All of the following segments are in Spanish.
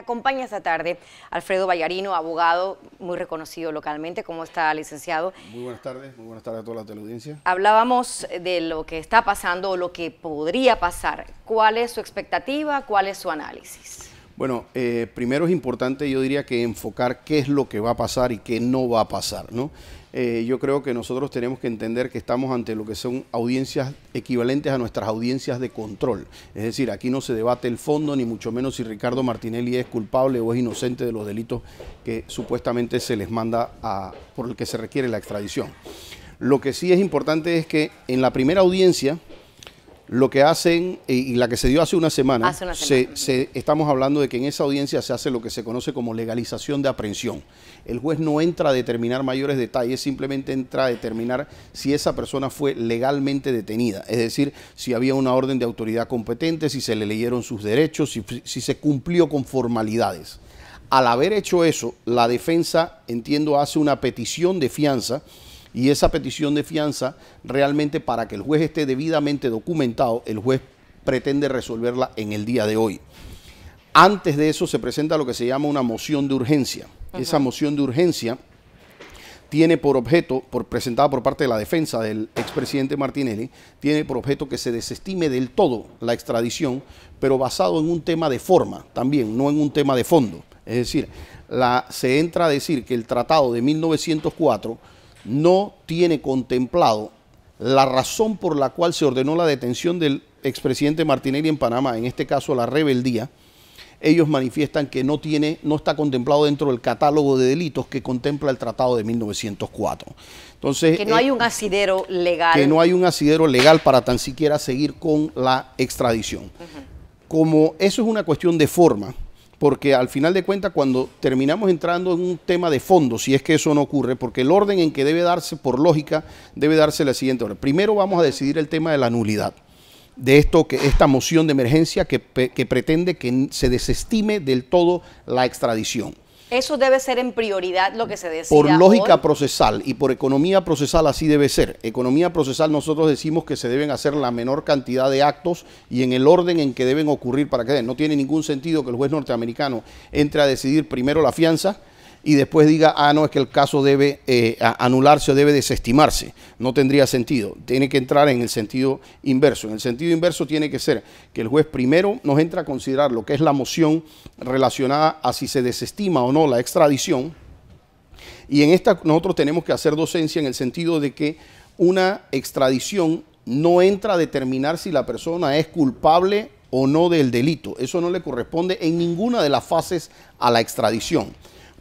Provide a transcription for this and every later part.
Me acompaña esta tarde Alfredo Vallarino, abogado muy reconocido localmente. ¿Cómo está, licenciado? Muy buenas tardes a toda la teleaudiencia. Hablábamos de lo que está pasando o lo que podría pasar. ¿Cuál es su expectativa? ¿Cuál es su análisis? Bueno, primero es importante, yo diría, que enfocar qué es lo que va a pasar y qué no va a pasar, ¿no? Yo creo que nosotros tenemos que entender que estamos ante lo que son audiencias equivalentes a nuestras audiencias de control. Es decir, aquí no se debate el fondo, ni mucho menos si Ricardo Martinelli es culpable o es inocente de los delitos que supuestamente se les manda por el que se requiere la extradición. Lo que sí es importante es que en la primera audiencia, lo que hacen, y la que se dio hace una semana, estamos hablando de que en esa audiencia se hace lo que se conoce como legalización de aprehensión. El juez no entra a determinar mayores detalles, simplemente entra a determinar si esa persona fue legalmente detenida, es decir, si había una orden de autoridad competente, si se le leyeron sus derechos, si se cumplió con formalidades. Al haber hecho eso, la defensa, entiendo, hace una petición de fianza. Y esa petición de fianza, realmente para que el juez esté debidamente documentado, el juez pretende resolverla en el día de hoy. Antes de eso se presenta lo que se llama una moción de urgencia. Esa moción de urgencia tiene por objeto, presentada por parte de la defensa del expresidente Martinelli, tiene por objeto que se desestime del todo la extradición, pero basado en un tema de forma también, no en un tema de fondo. Es decir, se entra a decir que el tratado de 1904 no tiene contemplado la razón por la cual se ordenó la detención del expresidente Martinelli en Panamá, en este caso la rebeldía. Ellos manifiestan que no está contemplado dentro del catálogo de delitos que contempla el tratado de 1904. Entonces, que no hay un asidero legal. Que no hay un asidero legal para tan siquiera seguir con la extradición. Como eso es una cuestión de forma, porque al final de cuentas, cuando terminamos entrando en un tema de fondo, si es que eso no ocurre, porque el orden en que debe darse, por lógica, debe darse la siguiente orden. Primero vamos a decidir el tema de la nulidad, de esta moción de emergencia que pretende que se desestime del todo la extradición. Eso debe ser en prioridad lo que se decida por lógica hoy. Procesal y por economía procesal así debe ser. Economía procesal nosotros decimos que se deben hacer la menor cantidad de actos y en el orden en que deben ocurrir para que den. No tiene ningún sentido que el juez norteamericano entre a decidir primero la fianza y después diga, no, es que el caso debe anularse o debe desestimarse. No tendría sentido. Tiene que entrar en el sentido inverso. En el sentido inverso tiene que ser que el juez primero nos entra a considerar lo que es la moción relacionada a si se desestima o no la extradición. Y en esta nosotros tenemos que hacer docencia en el sentido de que una extradición no entra a determinar si la persona es culpable o no del delito. Eso no le corresponde en ninguna de las fases a la extradición.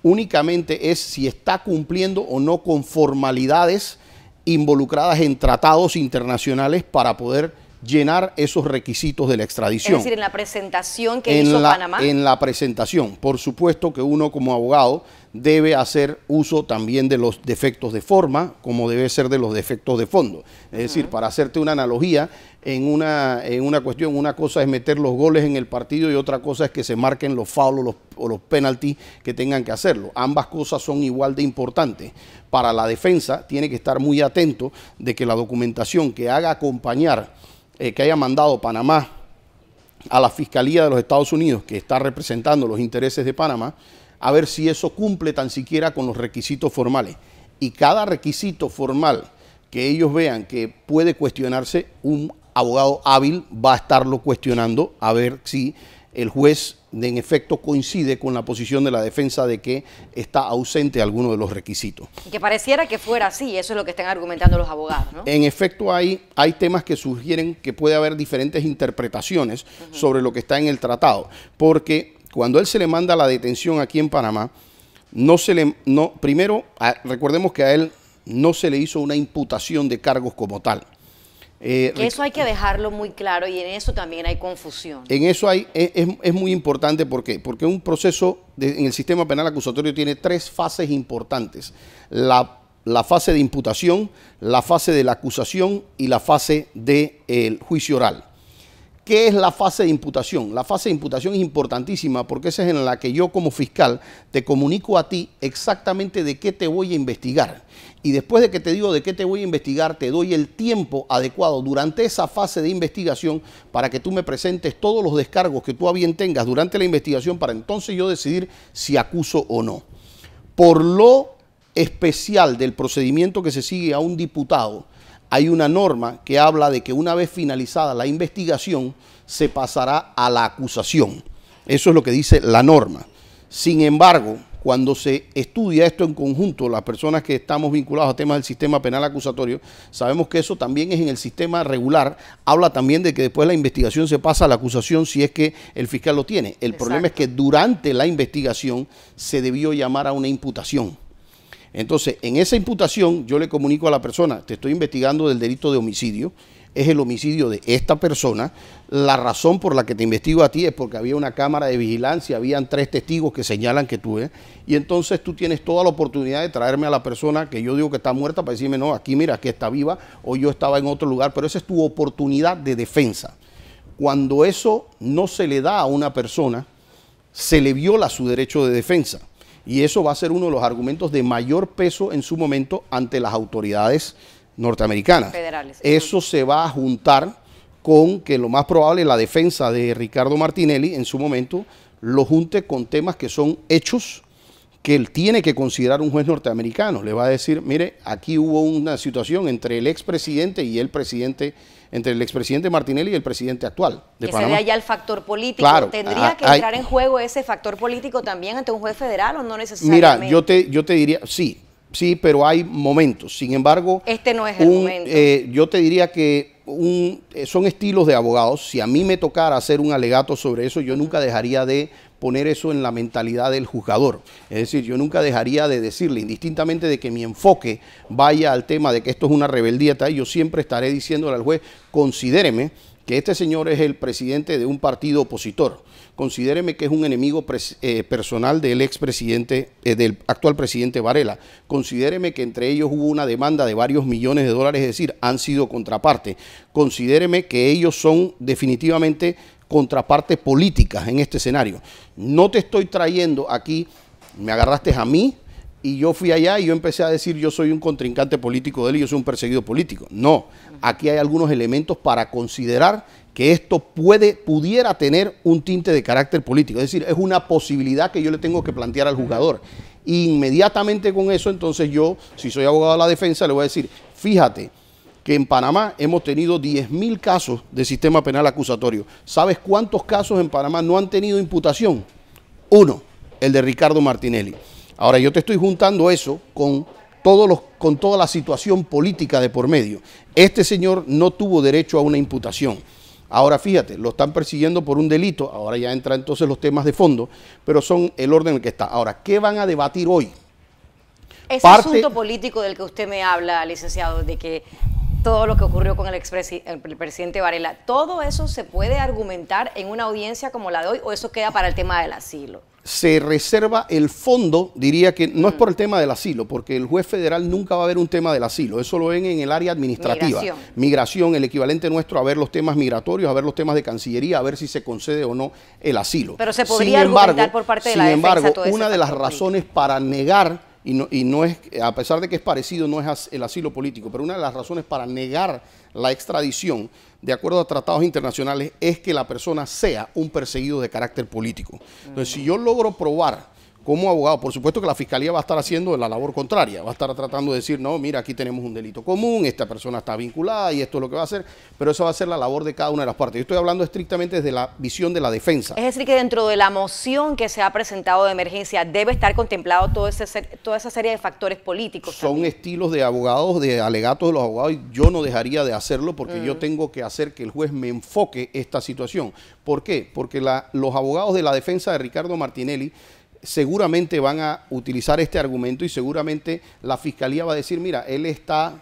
Únicamente es si está cumpliendo o no con formalidades involucradas en tratados internacionales para poder llenar esos requisitos de la extradición. Es decir, en la presentación que hizo Panamá. En la presentación. Por supuesto que uno como abogado debe hacer uso también de los defectos de forma, como debe ser de los defectos de fondo. Es decir, para hacerte una analogía, en una cuestión, una cosa es meter los goles en el partido y otra cosa es que se marquen los fouls o los penaltis que tengan que hacerlo. Ambas cosas son igual de importantes. Para la defensa tiene que estar muy atento de que la documentación que haga acompañar, que haya mandado Panamá a la Fiscalía de los Estados Unidos, que está representando los intereses de Panamá, a ver si eso cumple tan siquiera con los requisitos formales. Y cada requisito formal que ellos vean que puede cuestionarse, un abogado hábil va a estarlo cuestionando a ver si el juez en efecto coincide con la posición de la defensa de que está ausente alguno de los requisitos. Y que pareciera que fuera así, eso es lo que están argumentando los abogados, ¿no? En efecto hay temas que sugieren que puede haber diferentes interpretaciones sobre lo que está en el tratado, porque cuando él se le manda la detención aquí en Panamá, primero recordemos que a él no se le hizo una imputación de cargos como tal. Que eso hay que dejarlo muy claro y en eso también hay confusión. En eso es muy importante, ¿por qué? Porque un proceso en el sistema penal acusatorio tiene tres fases importantes. La fase de imputación, la fase de la acusación y la fase del juicio oral. ¿Qué es la fase de imputación? La fase de imputación es importantísima porque esa es en la que yo como fiscal te comunico a ti exactamente de qué te voy a investigar. Y después de que te digo de qué te voy a investigar, te doy el tiempo adecuado durante esa fase de investigación para que tú me presentes todos los descargos que tú a bien tengas durante la investigación para entonces yo decidir si acuso o no. Por lo especial del procedimiento que se sigue a un diputado, hay una norma que habla de que una vez finalizada la investigación se pasará a la acusación. Eso es lo que dice la norma. Sin embargo, cuando se estudia esto en conjunto, las personas que estamos vinculados a temas del sistema penal acusatorio, sabemos que eso también es en el sistema regular. Habla también de que después de la investigación se pasa a la acusación si es que el fiscal lo tiene. El problema es que durante la investigación se debió llamar a una imputación. Entonces, en esa imputación yo le comunico a la persona, te estoy investigando del delito de homicidio, es el homicidio de esta persona, la razón por la que te investigo a ti es porque había una cámara de vigilancia, habían 3 testigos que señalan que tú eres, y entonces tú tienes toda la oportunidad de traerme a la persona que yo digo que está muerta para decirme, no, aquí mira, que está viva, o yo estaba en otro lugar, pero esa es tu oportunidad de defensa. Cuando eso no se le da a una persona, se le viola su derecho de defensa. Y eso va a ser uno de los argumentos de mayor peso en su momento ante las autoridades norteamericanas. Federales. Eso se va a juntar con que lo más probable la defensa de Ricardo Martinelli en su momento lo junte con temas que son hechos que él tiene que considerar un juez norteamericano. Le va a decir, mire, aquí hubo una situación entre el expresidente y el presidente, entre el expresidente Martinelli y el presidente actual de Panamá. Se ve allá el factor político. Claro, ¿Tendría que entrar en juego ese factor político también ante un juez federal o no necesariamente? Mira, yo te diría, sí, pero hay momentos. Sin embargo, este no es el momento. Yo te diría que son estilos de abogados. Si a mí me tocara hacer un alegato sobre eso, yo nunca dejaría de poner eso en la mentalidad del juzgador. Es decir, yo nunca dejaría de decirle, indistintamente de que mi enfoque vaya al tema de que esto es una rebeldía, yo siempre estaré diciéndole al juez, considéreme que este señor es el presidente de un partido opositor. Considéreme que es un enemigo personal del expresidente, del actual presidente Varela. Considéreme que entre ellos hubo una demanda de varios millones de dólares, es decir, han sido contraparte. Considéreme que ellos son definitivamente contrapartes políticas en este escenario. No te estoy trayendo aquí, me agarraste a mí y yo fui allá y yo empecé a decir yo soy un contrincante político de él y yo soy un perseguido político. No, aquí hay algunos elementos para considerar que esto pudiera tener un tinte de carácter político. Es decir, es una posibilidad que yo le tengo que plantear al jugador. Inmediatamente con eso, entonces yo, si soy abogado de la defensa, le voy a decir, fíjate que en Panamá hemos tenido 10.000 casos de sistema penal acusatorio. ¿Sabes cuántos casos en Panamá no han tenido imputación? Uno, el de Ricardo Martinelli. Ahora, yo te estoy juntando eso con toda la situación política de por medio. Este señor no tuvo derecho a una imputación. Ahora fíjate, lo están persiguiendo por un delito, ahora ya entran entonces los temas de fondo, pero son el orden en el que está. Ahora, ¿qué van a debatir hoy? Ese asunto político del que usted me habla, licenciado, de que todo lo que ocurrió con el presidente Varela, ¿todo eso se puede argumentar en una audiencia como la de hoy o eso queda para el tema del asilo? Se reserva el fondo, diría que no es por el tema del asilo, porque el juez federal nunca va a ver un tema del asilo, eso lo ven en el área administrativa. Migración, el equivalente nuestro a ver los temas migratorios, a ver los temas de Cancillería, a ver si se concede o no el asilo. Pero se podría argumentar por parte de la defensa. Sin embargo, una de las razones para negar, y no es, a pesar de que es parecido, no es el asilo político, pero una de las razones para negar la extradición, de acuerdo a tratados internacionales, es que la persona sea un perseguido de carácter político. Entonces, si yo logro probar como abogado, por supuesto que la fiscalía va a estar haciendo la labor contraria, va a estar tratando de decir, no, mira, aquí tenemos un delito común, esta persona está vinculada y esto es lo que va a hacer, pero eso va a ser la labor de cada una de las partes. Yo estoy hablando estrictamente desde la visión de la defensa. Es decir, que dentro de la moción que se ha presentado de emergencia debe estar contemplado toda esa serie de factores políticos. Son también estilos de abogados, de alegatos de los abogados, y yo no dejaría de hacerlo porque yo tengo que hacer que el juez me enfoque esta situación. ¿Por qué? Porque los abogados de la defensa de Ricardo Martinelli seguramente van a utilizar este argumento y seguramente la fiscalía va a decir, mira, él está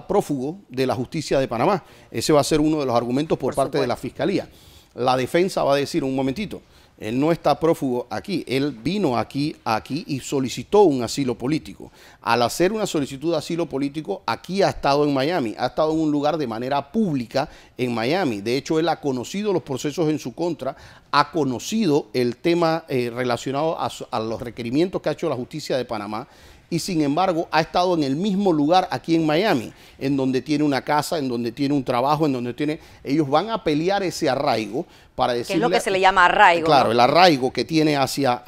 prófugo de la justicia de Panamá. Ese va a ser uno de los argumentos por parte de la fiscalía. La defensa va a decir, un momentito, Él no está prófugo aquí, él vino aquí y solicitó un asilo político. Al hacer una solicitud de asilo político, aquí ha estado en Miami, ha estado en un lugar de manera pública en Miami. De hecho, él ha conocido los procesos en su contra, ha conocido el tema relacionado a los requerimientos que ha hecho la justicia de Panamá, y sin embargo ha estado en el mismo lugar aquí en Miami, en donde tiene una casa, en donde tiene un trabajo, en donde tiene... Ellos van a pelear ese arraigo para decirle... ¿Qué es lo que se le llama arraigo? Claro, ¿no? El arraigo que tiene hacia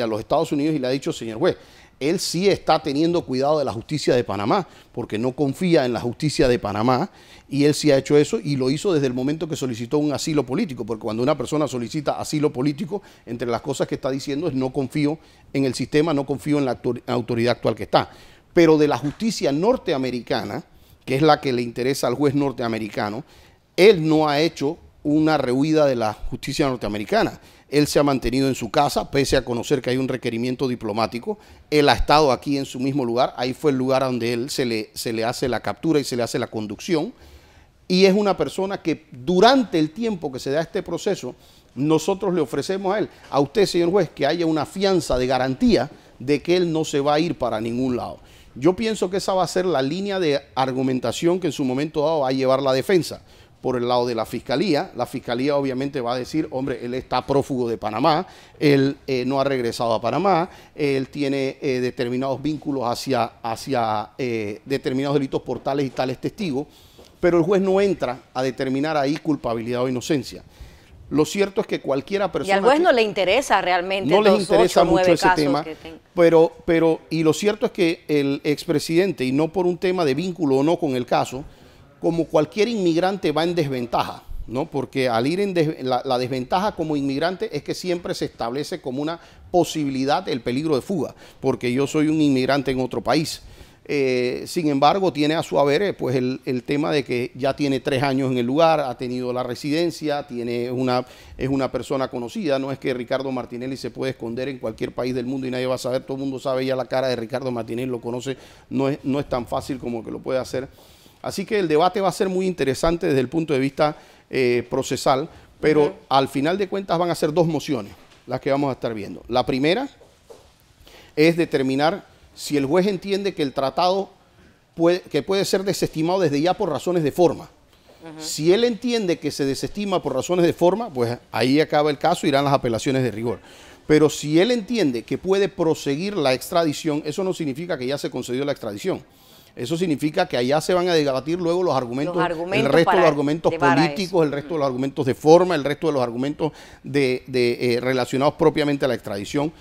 los Estados Unidos, y le ha dicho, señor juez, él sí está teniendo cuidado de la justicia de Panamá, porque no confía en la justicia de Panamá, y él sí ha hecho eso, y lo hizo desde el momento que solicitó un asilo político, porque cuando una persona solicita asilo político, entre las cosas que está diciendo es: no confío en el sistema, no confío en la autoridad actual que está. Pero de la justicia norteamericana, que es la que le interesa al juez norteamericano, él no ha hecho una rehuida de la justicia norteamericana. Él se ha mantenido en su casa, pese a conocer que hay un requerimiento diplomático. Él ha estado aquí en su mismo lugar. Ahí fue el lugar donde él se le hace la captura y se le hace la conducción. Y es una persona que durante el tiempo que se da este proceso, nosotros le ofrecemos a usted, señor juez, que haya una fianza de garantía de que él no se va a ir para ningún lado. Yo pienso que esa va a ser la línea de argumentación que en su momento dado va a llevar la defensa. Por el lado de la fiscalía obviamente va a decir: hombre, él está prófugo de Panamá, él no ha regresado a Panamá, él tiene determinados vínculos hacia determinados delitos por tales y tales testigos, pero el juez no entra a determinar ahí culpabilidad o inocencia. Lo cierto es que cualquiera persona... Y al juez no le interesa realmente. No les interesa mucho ese tema, pero y lo cierto es que el expresidente, y no por un tema de vínculo o no con el caso, como cualquier inmigrante va en desventaja, ¿no? Porque al ir la desventaja como inmigrante es que siempre se establece como una posibilidad el peligro de fuga, porque yo soy un inmigrante en otro país. Sin embargo, tiene a su haber pues el tema de que ya tiene 3 años en el lugar, ha tenido la residencia, es una persona conocida. No es que Ricardo Martinelli se puede esconder en cualquier país del mundo y nadie va a saber. Todo el mundo sabe ya la cara de Ricardo Martinelli, lo conoce, no es tan fácil como que lo puede hacer. Así que el debate va a ser muy interesante desde el punto de vista procesal, pero al final de cuentas van a ser 2 mociones las que vamos a estar viendo. La primera es determinar si el juez entiende que el tratado puede ser desestimado desde ya por razones de forma. Si él entiende que se desestima por razones de forma, pues ahí acaba el caso, irán las apelaciones de rigor. Pero si él entiende que puede proseguir la extradición, eso no significa que ya se concedió la extradición. Eso significa que allá se van a debatir luego los argumentos el resto de los argumentos políticos, el resto de los argumentos de forma, el resto de los argumentos relacionados propiamente a la extradición.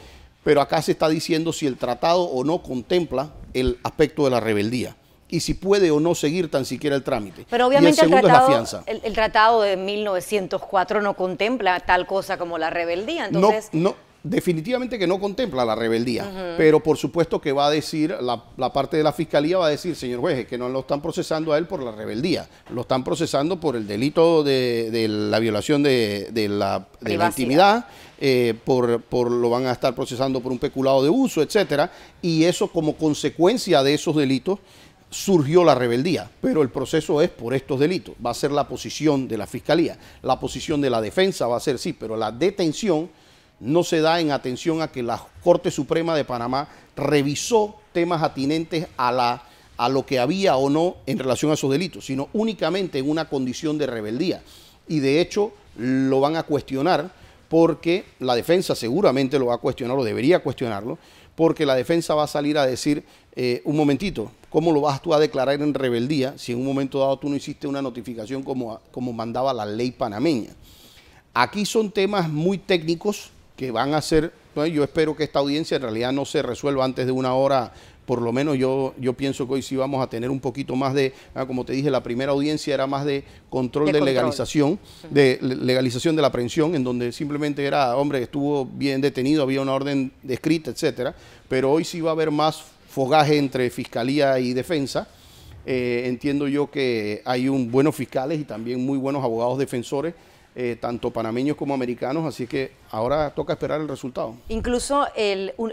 Pero acá se está diciendo si el tratado o no contempla el aspecto de la rebeldía y si puede o no seguir tan siquiera el trámite. Pero obviamente y el segundo es la fianza. El tratado de 1904 no contempla tal cosa como la rebeldía. Entonces... No, definitivamente que no contempla la rebeldía, pero por supuesto que va a decir, la parte de la fiscalía va a decir: señor juez, es que no lo están procesando a él por la rebeldía, lo están procesando por el delito de la violación de la intimidad, lo van a estar procesando por un peculado de uso, etcétera, y eso, como consecuencia de esos delitos, surgió la rebeldía, pero el proceso es por estos delitos. Va a ser la posición de la fiscalía. La posición de la defensa va a ser: sí, pero la detención no se da en atención a que la Corte Suprema de Panamá revisó temas atinentes a lo que había o no en relación a esos delitos, sino únicamente en una condición de rebeldía. Y de hecho lo van a cuestionar, porque la defensa seguramente lo va a cuestionar, o debería cuestionarlo, porque la defensa va a salir a decir: un momentito, ¿cómo lo vas tú a declarar en rebeldía si en un momento dado tú no hiciste una notificación como mandaba la ley panameña? Aquí son temas muy técnicos que van a ser, yo espero que esta audiencia en realidad no se resuelva antes de 1 hora, por lo menos yo pienso que hoy sí vamos a tener un poquito más de, como te dije, la primera audiencia era más de control de legalización, de la aprehensión, en donde simplemente era: hombre, estuvo bien detenido, había una orden escrita, etcétera, pero hoy sí va a haber más fogaje entre fiscalía y defensa. Entiendo yo que hay buenos fiscales y también muy buenos abogados defensores, tanto panameños como americanos, así que ahora toca esperar el resultado. Incluso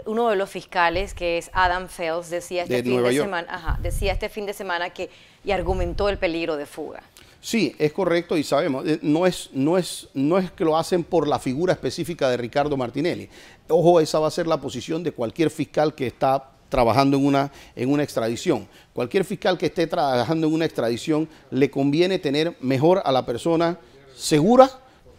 uno de los fiscales, que es Adam Fels, decía este fin de semana que y argumentó el peligro de fuga. Sí, es correcto y sabemos, no es que lo hacen por la figura específica de Ricardo Martinelli. Ojo, esa va a ser la posición de cualquier fiscal que está trabajando en una extradición. Cualquier fiscal que esté trabajando en una extradición le conviene tener mejor a la persona segura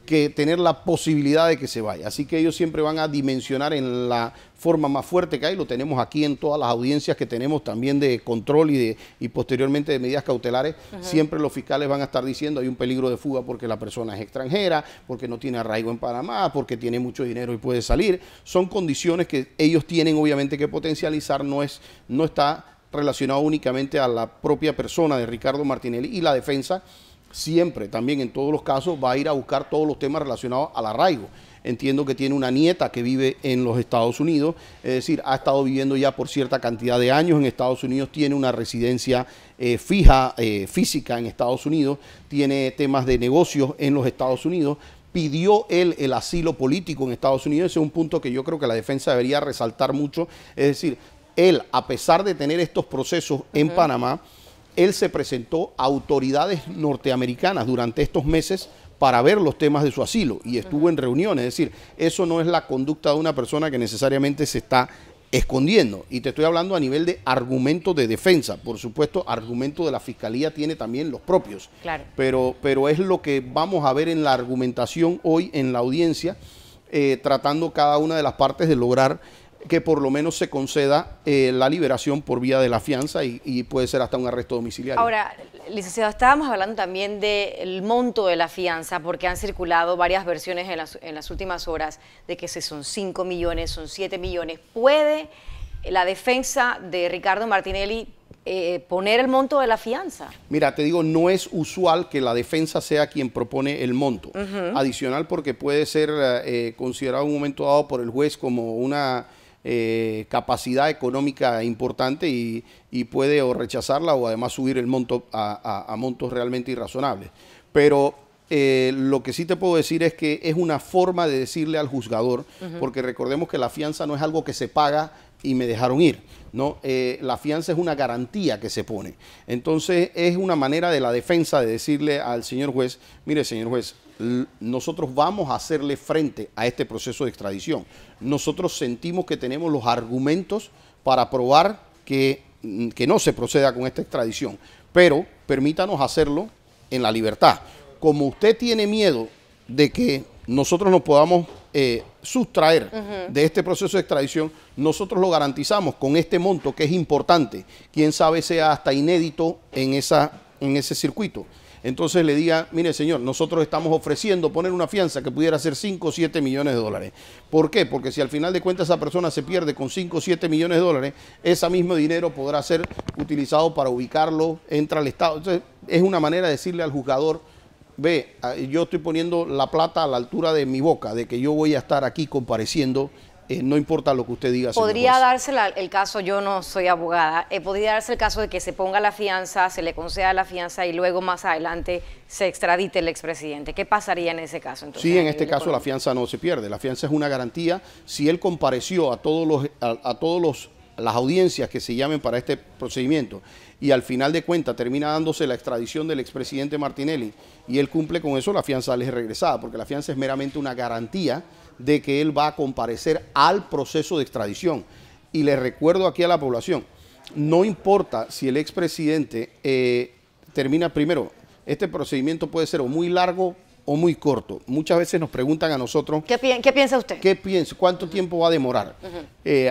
que tener la posibilidad de que se vaya. Así que ellos siempre van a dimensionar en la forma más fuerte que hay. Lo tenemos aquí en todas las audiencias que tenemos también de control y posteriormente de medidas cautelares. Siempre los fiscales van a estar diciendo hay un peligro de fuga porque la persona es extranjera, porque no tiene arraigo en Panamá, porque tiene mucho dinero y puede salir. Son condiciones que ellos tienen obviamente que potencializar, no está relacionado únicamente a la propia persona de Ricardo Martinelli, y la defensa siempre, también en todos los casos, va a ir a buscar todos los temas relacionados al arraigo. Entiendo que tiene una nieta que vive en los Estados Unidos, es decir, ha estado viviendo ya por cierta cantidad de años en Estados Unidos, tiene una residencia física en Estados Unidos, tiene temas de negocios en los Estados Unidos, pidió él el asilo político en Estados Unidos. Ese es un punto que yo creo que la defensa debería resaltar mucho, es decir, él, a pesar de tener estos procesos en Panamá, él se presentó a autoridades norteamericanas durante estos meses para ver los temas de su asilo y estuvo en reuniones. Es decir, eso no es la conducta de una persona que necesariamente se está escondiendo. Y te estoy hablando a nivel de argumentos de defensa. Por supuesto, argumentos de la fiscalía tiene también los propios. Claro. Pero es lo que vamos a ver en la argumentación hoy en la audiencia, tratando cada una de las partes de lograr que por lo menos se conceda la liberación por vía de la fianza y puede ser hasta un arresto domiciliario. Ahora, licenciado, estábamos hablando también del monto de la fianza, porque han circulado varias versiones en las últimas horas de que si son 5 millones, son 7 millones. ¿Puede la defensa de Ricardo Martinelli poner el monto de la fianza? Mira, te digo, no es usual que la defensa sea quien propone el monto. Adicional, porque puede ser considerado en un momento dado por el juez como una capacidad económica importante y puede o rechazarla o además subir el monto a montos realmente irrazonables. Pero lo que sí te puedo decir es que es una forma de decirle al juzgador, porque recordemos que la fianza no es algo que se paga y me dejaron ir, ¿no? La fianza es una garantía que se pone. Entonces es una manera de la defensa de decirle al señor juez, mire señor juez, nosotros vamos a hacerle frente a este proceso de extradición. Nosotros sentimos que tenemos los argumentos para probar que no se proceda con esta extradición, pero permítanos hacerlo en la libertad. Como usted tiene miedo de que nosotros nos podamos sustraer de este proceso de extradición, nosotros lo garantizamos con este monto que es importante. Quién sabe sea hasta inédito en ese circuito. Entonces le diga, mire señor, nosotros estamos ofreciendo poner una fianza que pudiera ser 5 o 7 millones de dólares. ¿Por qué? Porque si al final de cuentas esa persona se pierde con 5 o 7 millones de dólares, ese mismo dinero podrá ser utilizado para ubicarlo, entra al Estado. Entonces es una manera de decirle al juzgador, ve, yo estoy poniendo la plata a la altura de mi boca, de que yo voy a estar aquí compareciendo, no importa lo que usted diga. ¿Podría darse el caso, yo no soy abogada, podría darse el caso de que se ponga la fianza, se le conceda la fianza y luego más adelante se extradite el expresidente? ¿Qué pasaría en ese caso? Entonces, sí, en este caso la fianza no se pierde, la fianza es una garantía. Si él compareció a todas las audiencias que se llamen para este procedimiento y al final de cuentas termina dándose la extradición del expresidente Martinelli y él cumple con eso, la fianza le es regresada, porque la fianza es meramente una garantía de que él va a comparecer al proceso de extradición. Y le recuerdo aquí a la población, no importa si el expresidente termina primero, este procedimiento puede ser o muy largo o muy corto. Muchas veces nos preguntan a nosotros... ¿Qué piensa usted? ¿Qué piensa? ¿Cuánto tiempo va a demorar?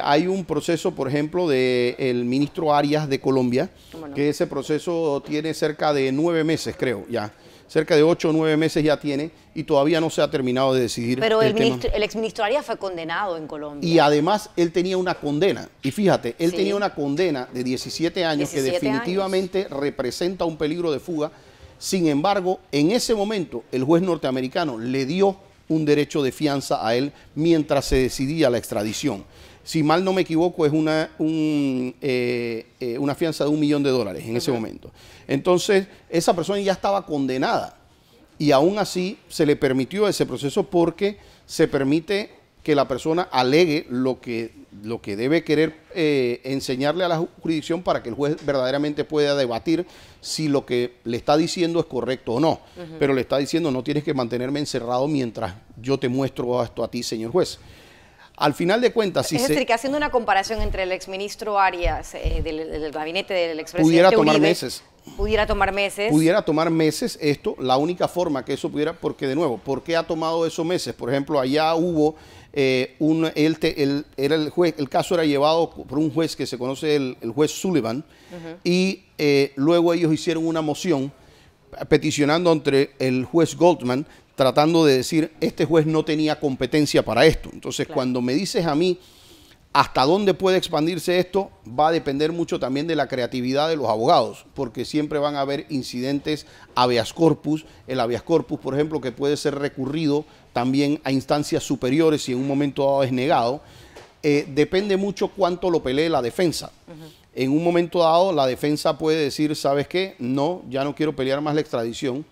Hay un proceso, por ejemplo, del ministro Arias de Colombia, que ese proceso tiene cerca de 9 meses, creo, ya. Cerca de 8 o 9 meses ya tiene y todavía no se ha terminado de decidir. Pero el exministro Arias fue condenado en Colombia. Y además él tenía una condena. Y fíjate, él tenía una condena de 17 años que definitivamente representa un peligro de fuga. Sin embargo, en ese momento el juez norteamericano le dio un derecho de fianza a él mientras se decidía la extradición. Si mal no me equivoco, es una fianza de $1 millón en ese momento. Entonces, esa persona ya estaba condenada y aún así se le permitió ese proceso porque se permite que la persona alegue lo que debe querer enseñarle a la jurisdicción para que el juez verdaderamente pueda debatir si lo que le está diciendo es correcto o no. Pero le está diciendo, no tienes que mantenerme encerrado mientras yo te muestro esto a ti, señor juez. Al final de cuentas, si es decir, que haciendo una comparación entre el exministro Arias del gabinete del expresidente pudiera tomar Uribe, meses. Pudiera tomar meses. Pudiera tomar meses esto, la única forma que eso pudiera, porque de nuevo, ¿por qué ha tomado esos meses? Por ejemplo, allá hubo el caso era llevado por un juez que se conoce, el juez Sullivan, y luego ellos hicieron una moción peticionando entre el juez Goldman, tratando de decir, este juez no tenía competencia para esto. Entonces, cuando me dices a mí hasta dónde puede expandirse esto, va a depender mucho también de la creatividad de los abogados, porque siempre van a haber incidentes habeas corpus, el habeas corpus, por ejemplo, que puede ser recurrido también a instancias superiores si en un momento dado es negado. Depende mucho cuánto lo pelee la defensa. En un momento dado, la defensa puede decir, ¿sabes qué? No, ya no quiero pelear más la extradición,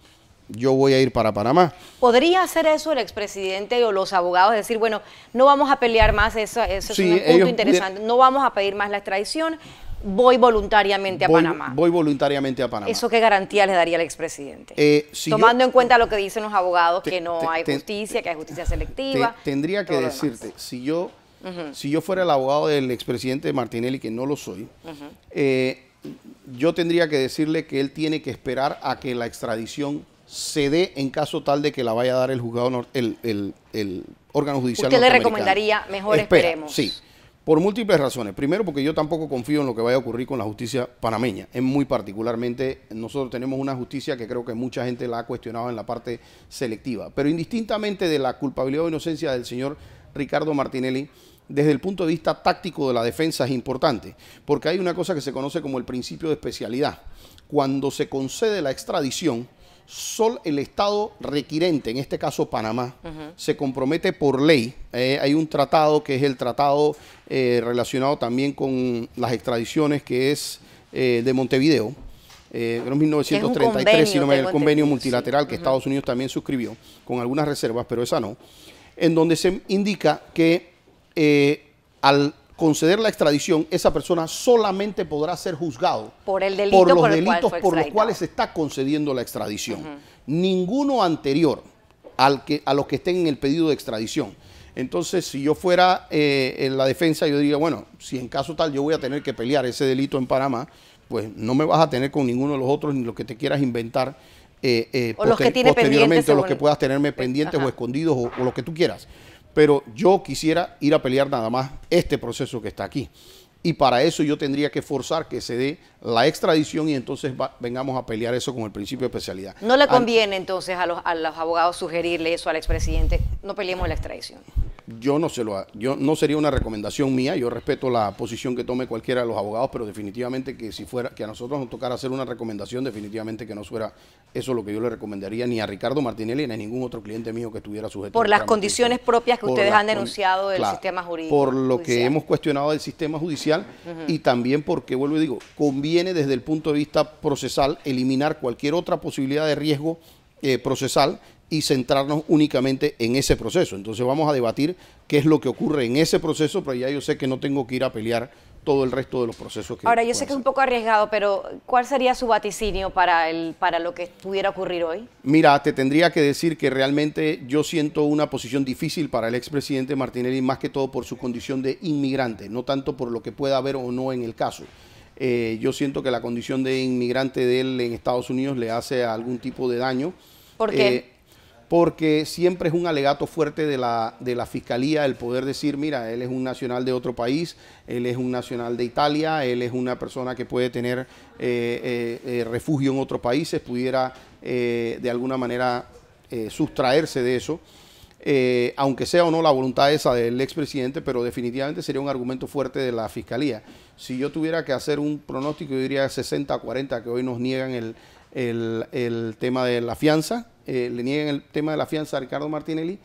yo voy a ir para Panamá. ¿Podría hacer eso el expresidente o los abogados? Decir, bueno, no vamos a pelear más, eso es Sí, un punto interesante, no vamos a pedir más la extradición, voy voluntariamente a Panamá. Voy voluntariamente a Panamá. ¿Eso qué garantía le daría al expresidente? Tomando en cuenta lo que dicen los abogados, que no hay justicia, que hay justicia selectiva. Tendría que decirte, si yo fuera el abogado del expresidente Martinelli, que no lo soy, yo tendría que decirle que él tiene que esperar a que la extradición se dé en caso tal de que la vaya a dar el juzgado, el órgano judicial. ¿Usted le recomendaría mejor esperemos? Sí, por múltiples razones. Primero, porque yo tampoco confío en lo que vaya a ocurrir con la justicia panameña. Es muy particularmente, nosotros tenemos una justicia que creo que mucha gente la ha cuestionado en la parte selectiva. Pero indistintamente de la culpabilidad o inocencia del señor Ricardo Martinelli, desde el punto de vista táctico de la defensa es importante, porque hay una cosa que se conoce como el principio de especialidad. Cuando se concede la extradición, solo el Estado requirente, en este caso Panamá, se compromete por ley. Hay un tratado que es el tratado relacionado también con las extradiciones, que es de Montevideo, en 1933, sino el convenio multilateral que Estados Unidos también suscribió, con algunas reservas, pero esa no, en donde se indica que al conceder la extradición, esa persona solamente podrá ser juzgado por el delito por los delitos por los cuales se está concediendo la extradición. Ninguno anterior a los que estén en el pedido de extradición. Entonces, si yo fuera en la defensa, yo diría, bueno, si en caso tal yo voy a tener que pelear ese delito en Panamá, pues no me vas a tener con ninguno de los otros ni lo que te quieras inventar o los que tiene posteriormente, o los que puedas tenerme pendientes o escondidos o lo que tú quieras. Pero yo quisiera ir a pelear nada más este proceso que está aquí. Y para eso yo tendría que forzar que se dé la extradición y entonces vengamos a pelear eso con el principio de especialidad. ¿No le conviene entonces a los abogados sugerirle eso al expresidente? No peleemos la extradición. Yo no sería una recomendación mía, yo respeto la posición que tome cualquiera de los abogados, pero definitivamente que si fuera, que a nosotros nos tocara hacer una recomendación, definitivamente que no fuera eso lo que yo le recomendaría ni a Ricardo Martinelli ni a ningún otro cliente mío que estuviera sujeto. Por las condiciones propias que ustedes han denunciado del sistema jurídico. Por lo que hemos cuestionado del sistema judicial y también porque, vuelvo y digo, conviene desde el punto de vista procesal eliminar cualquier otra posibilidad de riesgo procesal y centrarnos únicamente en ese proceso. Entonces vamos a debatir qué es lo que ocurre en ese proceso, pero ya yo sé que no tengo que ir a pelear todo el resto de los procesos que... Ahora, yo sé que es un poco arriesgado, pero ¿cuál sería su vaticinio para lo que pudiera ocurrir hoy? Mira, te tendría que decir que realmente yo siento una posición difícil para el expresidente Martinelli, más que todo por su condición de inmigrante, no tanto por lo que pueda haber o no en el caso. Yo siento que la condición de inmigrante de él en Estados Unidos le hace algún tipo de daño. ¿Por qué? Porque siempre es un alegato fuerte de la Fiscalía el poder decir, mira, él es un nacional de otro país, él es un nacional de Italia, él es una persona que puede tener refugio en otros países, pudiera de alguna manera sustraerse de eso, aunque sea o no la voluntad esa del expresidente, pero definitivamente sería un argumento fuerte de la Fiscalía. Si yo tuviera que hacer un pronóstico, yo diría 60-40, que hoy nos niegan el tema de la fianza, le niegan el tema de la fianza a Ricardo Martinelli,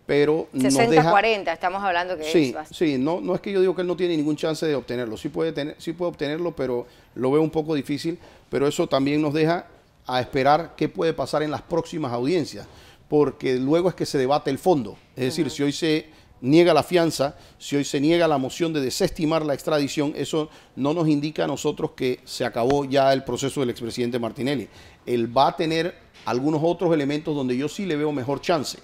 pero 60-40, estamos hablando que sí, es bastante. Sí, no es que yo digo que él no tiene ningún chance de obtenerlo, sí puede obtenerlo, pero lo veo un poco difícil, pero eso también nos deja a esperar qué puede pasar en las próximas audiencias, porque luego es que se debate el fondo, es decir, si hoy se niega la fianza, si hoy se niega la moción de desestimar la extradición, eso no nos indica a nosotros que se acabó ya el proceso del expresidente Martinelli. Él va a tener algunos otros elementos donde yo sí le veo mejor chance.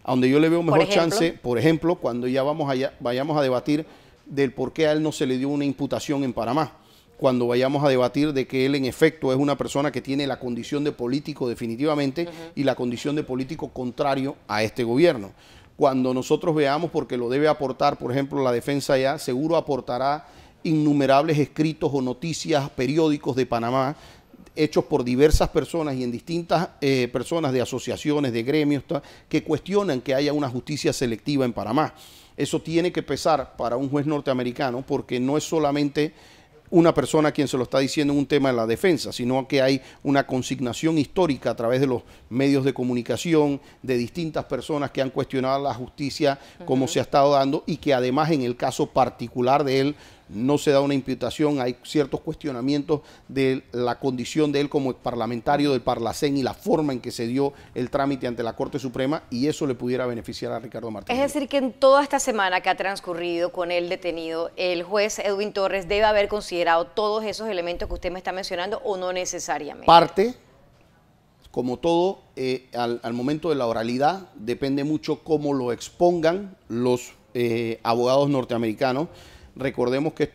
A donde yo le veo mejor chance, por ejemplo, cuando ya vayamos a debatir del por qué a él no se le dio una imputación en Panamá. Cuando vayamos a debatir de que él en efecto es una persona que tiene la condición de político definitivamente y la condición de político contrario a este gobierno. Cuando nosotros veamos, porque lo debe aportar, por ejemplo, la defensa ya, seguro aportará innumerables escritos o noticias, periódicos de Panamá, hechos por diversas personas y en distintas personas de asociaciones, de gremios, que cuestionan que haya una justicia selectiva en Panamá. Eso tiene que pesar para un juez norteamericano porque no es solamente una persona quien se lo está diciendo en un tema de la defensa, sino que hay una consignación histórica a través de los medios de comunicación, de distintas personas que han cuestionado la justicia como se ha estado dando y que además en el caso particular de él no se da una imputación, hay ciertos cuestionamientos de la condición de él como parlamentario del Parlacén y la forma en que se dio el trámite ante la Corte Suprema y eso le pudiera beneficiar a Ricardo Martinelli. Es decir, que en toda esta semana que ha transcurrido con él detenido, el juez Edwin Torres debe haber considerado todos esos elementos que usted me está mencionando o no necesariamente. Parte, como todo, al momento de la oralidad, depende mucho cómo lo expongan los abogados norteamericanos. Recordemos que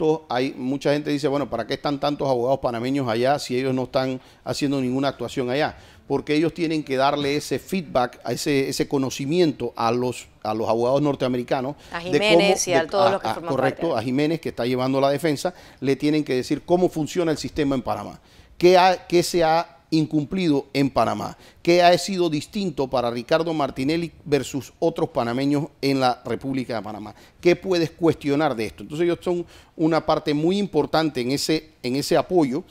mucha gente dice, bueno, ¿para qué están tantos abogados panameños allá si ellos no están haciendo ninguna actuación allá? Porque ellos tienen que darle ese feedback, ese conocimiento a los abogados norteamericanos. A Jiménez y a todos los que forman correcto, parte. A Jiménez, que está llevando la defensa, le tienen que decir cómo funciona el sistema en Panamá. ¿Qué se ha incumplido en Panamá? ¿Qué ha sido distinto para Ricardo Martinelli versus otros panameños en la República de Panamá? ¿Qué puedes cuestionar de esto? Entonces ellos son una parte muy importante en ese apoyo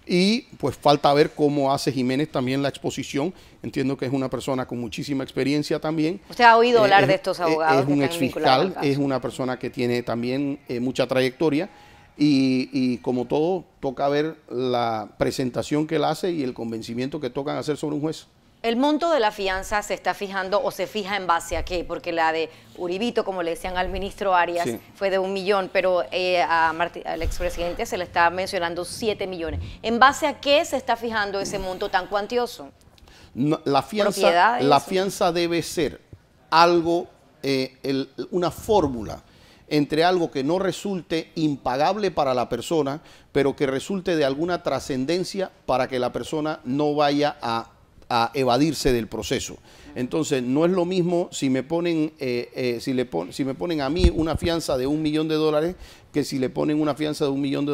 y pues falta ver cómo hace Jiménez también la exposición. Entiendo que es una persona con muchísima experiencia también. ¿Usted ha oído hablar de estos abogados? Es un exfiscal, es una persona que tiene también mucha trayectoria. Y como todo, toca ver la presentación que él hace y el convencimiento que tocan hacer sobre un juez. ¿El monto de la fianza se está fijando o se fija en base a qué? Porque la de Uribito, como le decían al ministro Arias, sí, fue de 1 millón, pero al expresidente se le está mencionando 7 millones. ¿En base a qué se está fijando ese monto tan cuantioso? No, la fianza debe ser algo, una fórmula entre algo que no resulte impagable para la persona, pero que resulte de alguna trascendencia para que la persona no vaya a evadirse del proceso. Entonces, no es lo mismo si me ponen, si me ponen a mí una fianza de $1 millón que si le ponen una fianza de $1 millón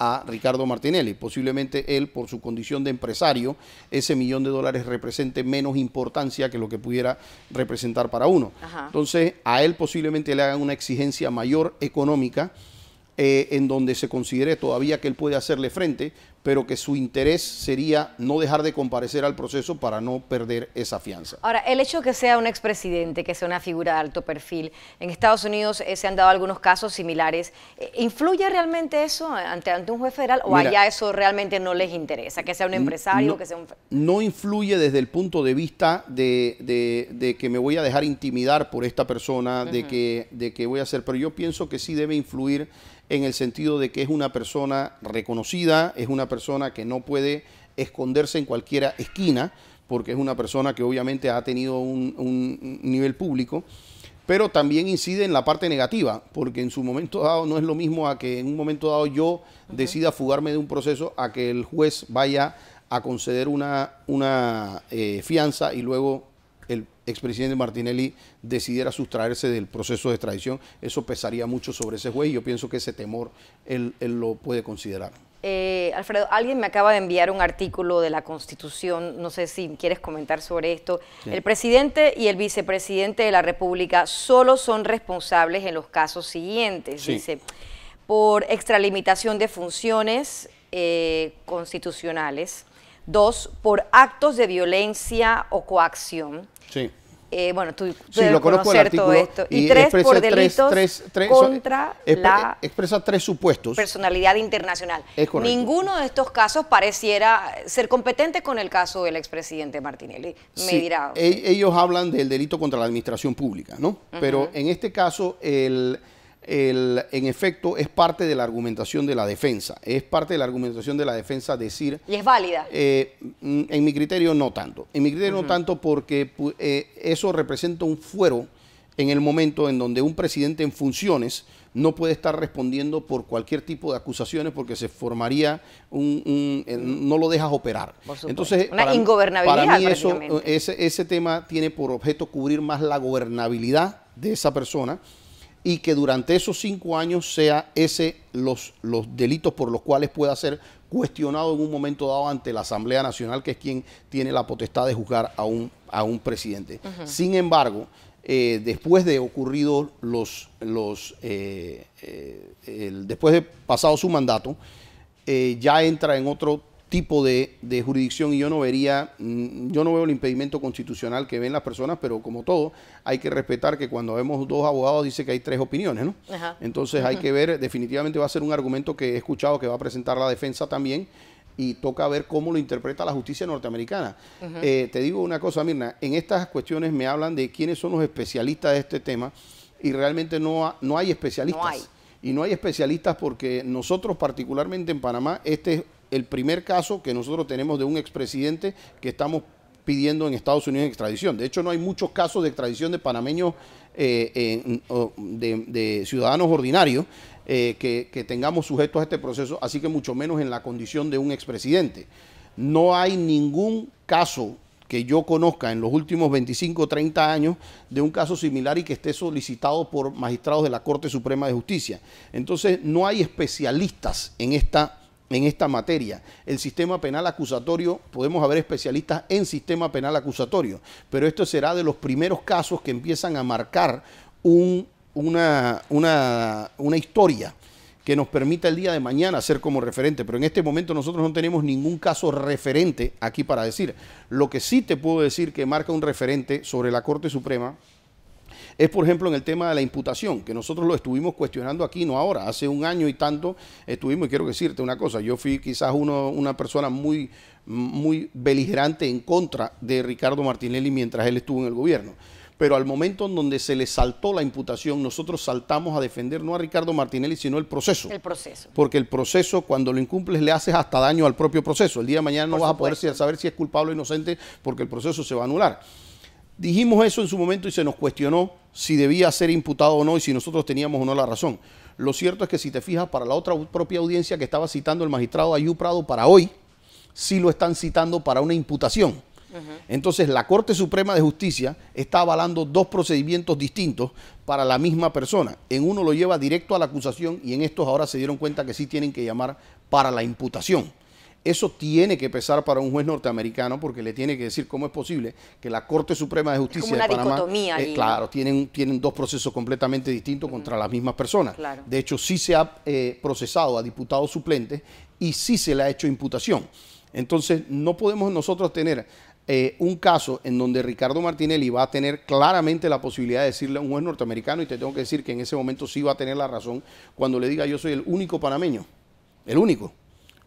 a Ricardo Martinelli. Posiblemente él, por su condición de empresario, ese $1 millón represente menos importancia que lo que pudiera representar para uno. Ajá. Entonces, a él posiblemente le hagan una exigencia mayor económica, en donde se considere todavía que él puede hacerle frente, pero que su interés sería no dejar de comparecer al proceso para no perder esa fianza. Ahora, el hecho de que sea un expresidente, que sea una figura de alto perfil, en Estados Unidos se han dado algunos casos similares, ¿influye realmente eso ante un juez federal o mira, allá eso realmente no les interesa? Que sea un empresario, no, que sea un... No influye desde el punto de vista de que me voy a dejar intimidar por esta persona, de que voy a hacer, pero yo pienso que sí debe influir en el sentido de que es una persona reconocida, es una persona que no puede esconderse en cualquier esquina, porque es una persona que obviamente ha tenido un nivel público, pero también incide en la parte negativa, porque en su momento dado no es lo mismo a que en un momento dado yo decida fugarme de un proceso a que el juez vaya a conceder una fianza y luego el expresidente Martinelli decidiera sustraerse del proceso de extradición. Eso pesaría mucho sobre ese juez y yo pienso que ese temor él lo puede considerar. Alfredo, alguien me acaba de enviar un artículo de la Constitución, no sé si quieres comentar sobre esto. Sí. El presidente y el vicepresidente de la República solo son responsables en los casos siguientes. Sí. Dice, por extralimitación de funciones constitucionales. 2, por actos de violencia o coacción. Sí. Bueno, tú sí, debes lo conozco el conocer todo artículo. esto. Y 3 por delitos contra la expresa 3 supuestos. Personalidad internacional. Es correcto. Ninguno de estos casos pareciera ser competente con el caso del expresidente Martinelli. Sí, ellos hablan del delito contra la administración pública, ¿no? Pero en este caso, en efecto, es parte de la argumentación de la defensa. Es parte de la argumentación de la defensa decir... ¿Y es válida? En mi criterio, no tanto. En mi criterio, no tanto porque eso representa un fuero en el momento en donde un presidente en funciones no puede estar respondiendo por cualquier tipo de acusaciones porque se formaría no lo dejas operar. Entonces, una ingobernabilidad. Para mí ese tema tiene por objeto cubrir más la gobernabilidad de esa persona y que durante esos 5 años sea los delitos por los cuales pueda ser cuestionado en un momento dado ante la Asamblea Nacional, que es quien tiene la potestad de juzgar a un presidente. Sin embargo, después de ocurrido después de pasado su mandato, ya entra en otro tipo de jurisdicción y yo no veo el impedimento constitucional que ven las personas, pero como todo, hay que respetar que cuando vemos 2 abogados dice que hay 3 opiniones, ¿no? Entonces hay que ver, definitivamente va a ser un argumento que he escuchado que va a presentar la defensa también y toca ver cómo lo interpreta la justicia norteamericana. Te digo una cosa, Mirna, en estas cuestiones me hablan de quiénes son los especialistas de este tema y realmente no hay especialistas. No hay. Y no hay especialistas porque nosotros particularmente en Panamá, este es el primer caso que nosotros tenemos de un expresidente que estamos pidiendo en Estados Unidos en extradición. De hecho, no hay muchos casos de extradición de panameños, de ciudadanos ordinarios que tengamos sujetos a este proceso, así que mucho menos en la condición de un expresidente. No hay ningún caso que yo conozca en los últimos 25 o 30 años de un caso similar y que esté solicitado por magistrados de la Corte Suprema de Justicia. Entonces, no hay especialistas en esta materia. El sistema penal acusatorio, podemos haber especialistas en sistema penal acusatorio, pero esto será de los primeros casos que empiezan a marcar una historia que nos permita el día de mañana ser como referente, pero en este momento nosotros no tenemos ningún caso referente aquí para decir. Lo que sí te puedo decir que marca un referente sobre la Corte Suprema es, por ejemplo, en el tema de la imputación, que nosotros lo estuvimos cuestionando aquí, no ahora, hace 1 año y tanto estuvimos, y quiero decirte una cosa, yo fui quizás una persona muy beligerante en contra de Ricardo Martinelli mientras él estuvo en el gobierno. Pero al momento en donde se le saltó la imputación, nosotros saltamos a defender no a Ricardo Martinelli, sino el proceso. El proceso. Porque el proceso, cuando lo incumples, le haces hasta daño al propio proceso. El día de mañana no vas a poder saber si es culpable o inocente porque el proceso se va a anular. Dijimos eso en su momento y se nos cuestionó si debía ser imputado o no y si nosotros teníamos o no la razón. Lo cierto es que si te fijas, para la otra propia audiencia que estaba citando el magistrado Ayú Prado para hoy, sí lo están citando para una imputación. Entonces la Corte Suprema de Justicia está avalando 2 procedimientos distintos para la misma persona. En uno lo lleva directo a la acusación y en estos ahora se dieron cuenta que sí tienen que llamar para la imputación. Eso tiene que pesar para un juez norteamericano porque le tiene que decir cómo es posible que la Corte Suprema de Justicia de Panamá, claro, tienen 2 procesos completamente distintos contra las mismas personas. Claro. De hecho, sí se ha procesado a diputados suplentes y sí se le ha hecho imputación. Entonces, no podemos nosotros tener un caso en donde Ricardo Martinelli va a tener claramente la posibilidad de decirle a un juez norteamericano, y te tengo que decir que en ese momento sí va a tener la razón, cuando le diga yo soy el único panameño, el único,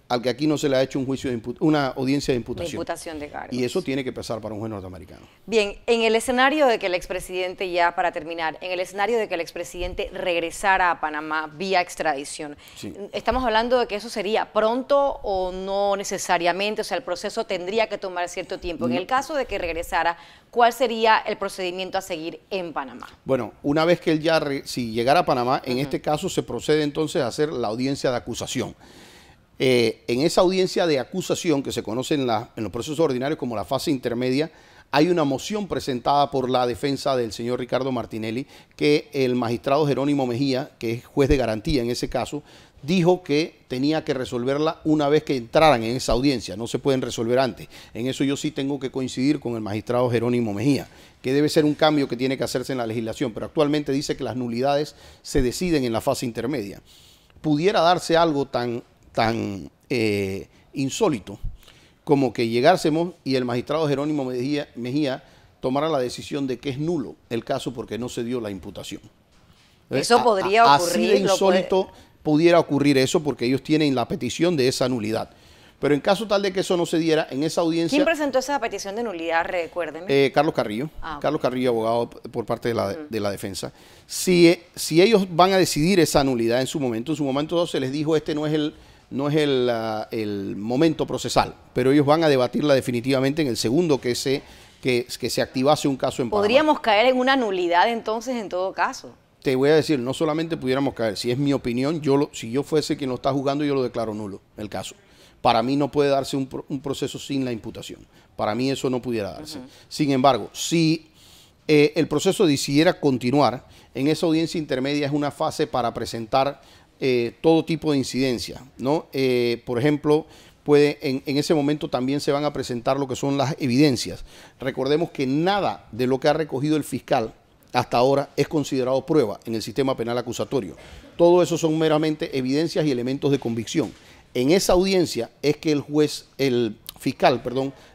al que aquí no se le ha hecho un juicio una audiencia de imputación. De imputación de cargos. Y eso tiene que pesar para un juez norteamericano. Bien, en el escenario de que el expresidente, ya para terminar, en el escenario de que el expresidente regresara a Panamá vía extradición, sí, ¿estamos hablando de que eso sería pronto o no necesariamente? O sea, el proceso tendría que tomar cierto tiempo. En el caso de que regresara, ¿cuál sería el procedimiento a seguir en Panamá? Bueno, una vez que él ya, si llegara a Panamá, en este caso se procede entonces a hacer la audiencia de acusación. En esa audiencia de acusación que se conoce en los procesos ordinarios como la fase intermedia, hay una moción presentada por la defensa del señor Ricardo Martinelli que el magistrado Jerónimo Mejía, que es juez de garantía en ese caso, dijo que tenía que resolverla una vez que entraran en esa audiencia, no se pueden resolver antes. En eso yo sí tengo que coincidir con el magistrado Jerónimo Mejía, que debe ser un cambio que tiene que hacerse en la legislación, pero actualmente dice que las nulidades se deciden en la fase intermedia. Pudiera darse algo tan insólito como que llegásemos y el magistrado Jerónimo Mejía tomara la decisión de que es nulo el caso porque no se dio la imputación. Eso podría ocurrir. Así de insólito pudiera ocurrir eso porque ellos tienen la petición de esa nulidad. Pero en caso tal de que eso no se diera, en esa audiencia... ¿Quién presentó esa petición de nulidad? Recuérdenme. Carlos Carrillo. Okay. Carlos Carrillo, abogado por parte de la defensa. Si ellos van a decidir esa nulidad en su momento se les dijo este no es el momento procesal, pero ellos van a debatirla definitivamente en el segundo que se activase un caso en Panamá. ¿Podríamos caer en una nulidad entonces en todo caso? Te voy a decir, no solamente pudiéramos caer, si es mi opinión, si yo fuese quien lo está juzgando, yo lo declaro nulo, el caso. Para mí no puede darse un proceso sin la imputación. Para mí eso no pudiera darse. Sin embargo, si el proceso decidiera continuar, en esa audiencia intermedia es una fase para presentar todo tipo de incidencia, ¿no? Por ejemplo, en ese momento también se van a presentar lo que son las evidencias. Recordemos que nada de lo que ha recogido el fiscal hasta ahora es considerado prueba en el sistema penal acusatorio. Todo eso son meramente evidencias y elementos de convicción. En esa audiencia es que el fiscal,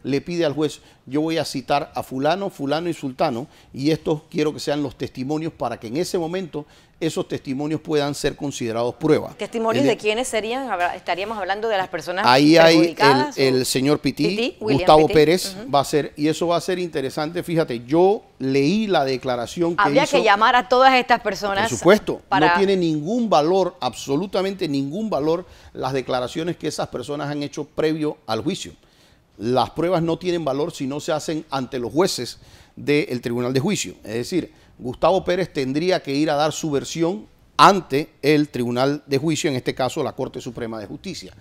le pide al juez, yo voy a citar a fulano, fulano y sultano, y estos quiero que sean los testimonios para que en ese momento esos testimonios puedan ser considerados pruebas. ¿Testimonios de quiénes serían? ¿Estaríamos hablando de las personas ahí perjudicadas? Hay el señor Pití, Gustavo Pérez, va a ser, y eso va a ser interesante. Fíjate, yo leí la declaración que Habría hizo. que llamar a todas estas personas. Por supuesto, no tiene ningún valor, absolutamente ningún valor, las declaraciones que esas personas han hecho previo al juicio. Las pruebas no tienen valor si no se hacen ante los jueces del tribunal de juicio. Es decir, Gustavo Pérez tendría que ir a dar su versión ante el tribunal de juicio, en este caso la Corte Suprema de Justicia.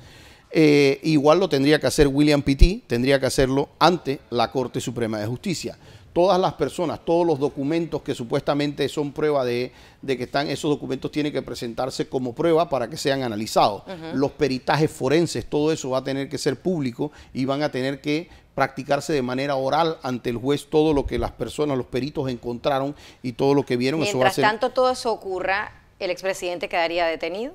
Igual lo tendría que hacer William Pití, tendría que hacerlo ante la Corte Suprema de Justicia. Todas las personas, todos los documentos que supuestamente son prueba de que están, esos documentos tienen que presentarse como prueba para que sean analizados. Los peritajes forenses, todo eso va a tener que ser público y van a tener que practicarse de manera oral ante el juez todo lo que las personas, los peritos encontraron y todo lo que vieron. Mientras tanto todo eso ocurra, ¿el expresidente quedaría detenido?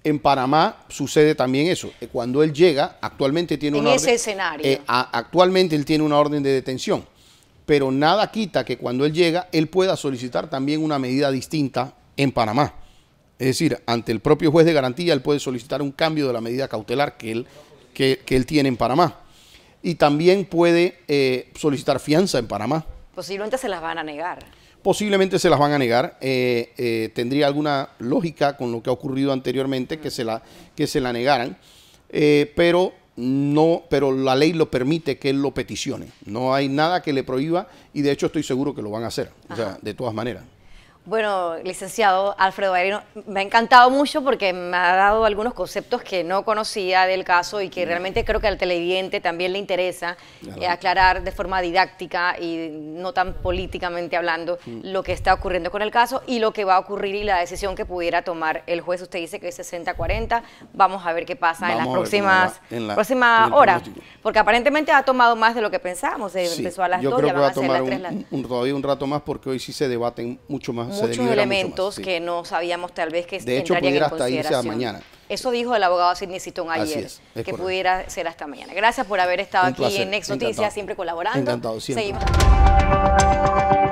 En Panamá sucede también eso. Cuando él llega, actualmente tiene una orden. En ese escenario. Actualmente él tiene una orden de detención. Pero nada quita que cuando él llega, él pueda solicitar también una medida distinta en Panamá. Es decir, ante el propio juez de garantía, él puede solicitar un cambio de la medida cautelar que él tiene en Panamá. Y también puede solicitar fianza en Panamá. Posiblemente se las van a negar. Posiblemente se las van a negar. Tendría alguna lógica con lo que ha ocurrido anteriormente que se la negaran. Pero la ley lo permite que él lo peticione. No hay nada que le prohíba y de hecho estoy seguro que lo van a hacer. O sea, de todas maneras. Bueno, licenciado Alfredo Bailarino, me ha encantado mucho porque me ha dado algunos conceptos que no conocía del caso y que realmente creo que al televidente también le interesa aclarar de forma didáctica y no tan políticamente hablando lo que está ocurriendo con el caso y lo que va a ocurrir y la decisión que pudiera tomar el juez. Usted dice que es 60-40, vamos a ver qué pasa en las próximas horas, porque aparentemente ha tomado más de lo que pensábamos. Empezó a las 2, ya van a ser las 3. Todavía un rato más porque hoy sí se debaten mucho más. Muchos elementos que no sabíamos tal vez que entrarían en consideración. Mañana. Eso dijo el abogado Sidney Sitton ayer, que correcto. Pudiera ser hasta mañana. Gracias por haber estado aquí en Next Noticias, siempre colaborando. Encantado, siempre. Seguimos.